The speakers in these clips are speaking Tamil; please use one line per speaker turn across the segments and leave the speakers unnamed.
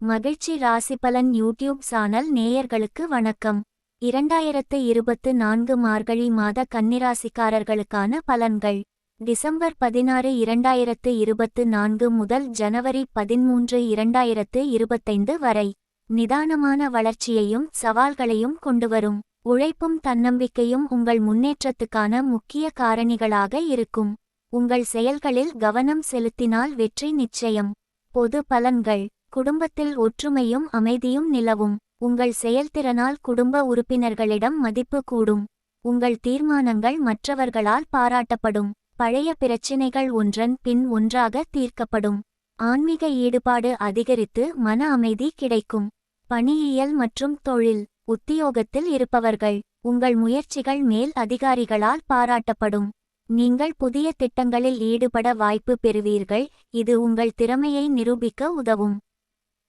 மகிழ்ச்சி ராசிபலன் யூடியூப் சேனல் நேயர்களுக்கு வணக்கம். 2024 மார்கழி மாத கன்னிராசிக்காரர்களுக்கான பலன்கள். டிசம்பர் 16, 2024 முதல் ஜனவரி 13, 2025 வரை நிதானமான வளர்ச்சியையும் சவால்களையும் கொண்டுவரும். உழைப்பும் தன்னம்பிக்கையும் உங்கள் முன்னேற்றத்துக்கான முக்கிய காரணிகளாக இருக்கும். உங்கள் செயல்களில் கவனம் செலுத்தினால் வெற்றி நிச்சயம். பொது பலன்கள். குடும்பத்தில் ஒற்றுமையும் அமைதியும் நிலவும். உங்கள் செயல்திறனால் குடும்ப உறுப்பினர்களிடம் மதிப்பு கூடும். உங்கள் தீர்மானங்கள் மற்றவர்களால் பாராட்டப்படும். பழைய பிரச்சினைகள் ஒன்றன் பின் ஒன்றாக தீர்க்கப்படும். ஆன்மீக ஈடுபாடு அதிகரித்து மன அமைதி கிடைக்கும். பணியியல் மற்றும் தொழில். உத்தியோகத்தில் இருப்பவர்கள், உங்கள் முயற்சிகள் மேல் அதிகாரிகளால் பாராட்டப்படும். நீங்கள் புதிய திட்டங்களில் ஈடுபட வாய்ப்பு பெறுவீர்கள், இது உங்கள் திறமையை நிரூபிக்க உதவும்.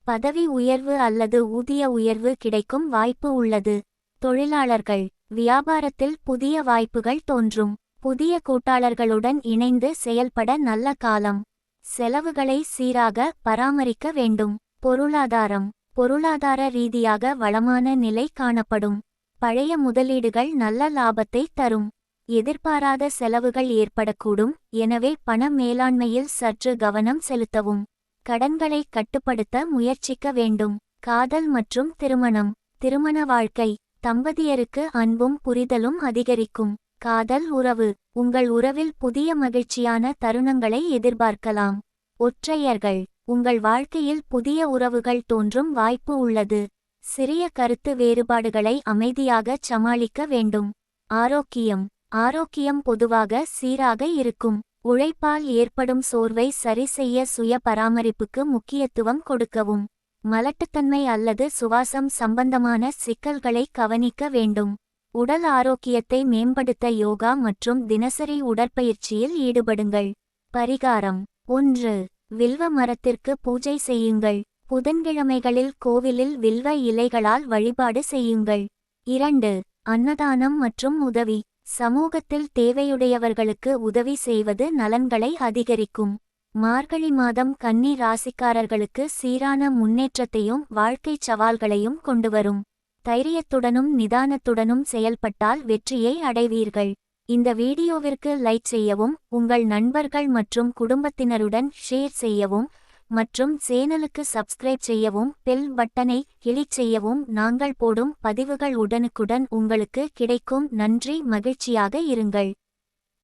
பதவி உயர்வு அல்லது ஊதிய உயர்வு கிடைக்கும் வாய்ப்பு உள்ளது. தொழிலாளர்கள், வியாபாரத்தில் புதிய வாய்ப்புகள் தோன்றும். புதிய கூட்டாளர்களுடன் இணைந்து செயல்பட நல்ல காலம். செலவுகளை சீராக பராமரிக்க வேண்டும். பொருளாதாரம். பொருளாதார ரீதியாக வளமான நிலை காணப்படும். பழைய முதலீடுகள் நல்ல லாபத்தை தரும். எதிர்பாராத செலவுகள் ஏற்படக்கூடும், எனவே பண மேலாண்மையில் சற்று கவனம் செலுத்தவும். கடன்களை கட்டுப்படுத்த முயற்சிக்க வேண்டும். காதல் மற்றும் திருமணம். திருமண வாழ்க்கை. தம்பதியருக்கு அன்பும் புரிதலும் அதிகரிக்கும். காதல் உறவு. உங்கள் உறவில் புதிய மகிழ்ச்சியான தருணங்களை எதிர்பார்க்கலாம். ஒற்றையர்கள். உங்கள் வாழ்க்கையில் புதிய உறவுகள் தோன்றும் வாய்ப்பு உள்ளது. சிறிய கருத்து வேறுபாடுகளை அமைதியாக சமாளிக்க வேண்டும். ஆரோக்கியம். ஆரோக்கியம் பொதுவாக சீராக இருக்கும். உழைப்பால் ஏற்படும் சோர்வை சரிசெய்ய சுய பராமரிப்புக்கு முக்கியத்துவம் கொடுக்கவும். மலட்டுத்தன்மை அல்லது சுவாசம் சம்பந்தமான சிக்கல்களை கவனிக்க வேண்டும். உடல் ஆரோக்கியத்தை மேம்படுத்த யோகா மற்றும் தினசரி உடற்பயிற்சியில் ஈடுபடுங்கள். பரிகாரம். 1. வில்வ மரத்திற்கு பூஜை செய்யுங்கள். புதன்கிழமைகளில் கோவிலில் வில்வ இலைகளால் வழிபாடு செய்யுங்கள். 2. அன்னதானம் மற்றும் உதவி. சமூகத்தில் தேவையுடையவர்களுக்கு உதவி செய்வது நலன்களை அதிகரிக்கும். மார்கழி மாதம் கன்னி ராசிக்காரர்களுக்கு சீரான முன்னேற்றத்தையும் வாழ்க்கைச் சவால்களையும் கொண்டுவரும். தைரியத்துடனும் நிதானத்துடனும் செயல்பட்டால் வெற்றியை அடைவீர்கள். இந்த வீடியோவிற்கு லைக் செய்யவும், உங்கள் நண்பர்கள் மற்றும் குடும்பத்தினருடன் ஷேர் செய்யவும் மற்றும் சேனலுக்கு சப்ஸ்கிரைப் செய்யவும், பெல் பட்டனை கிளிக் செய்யவும். நாங்கள் போடும் பதிவுகள் உடனுக்குடன் உங்களுக்கு கிடைக்கும். நன்றி. மகிழ்ச்சியாக இருங்கள்.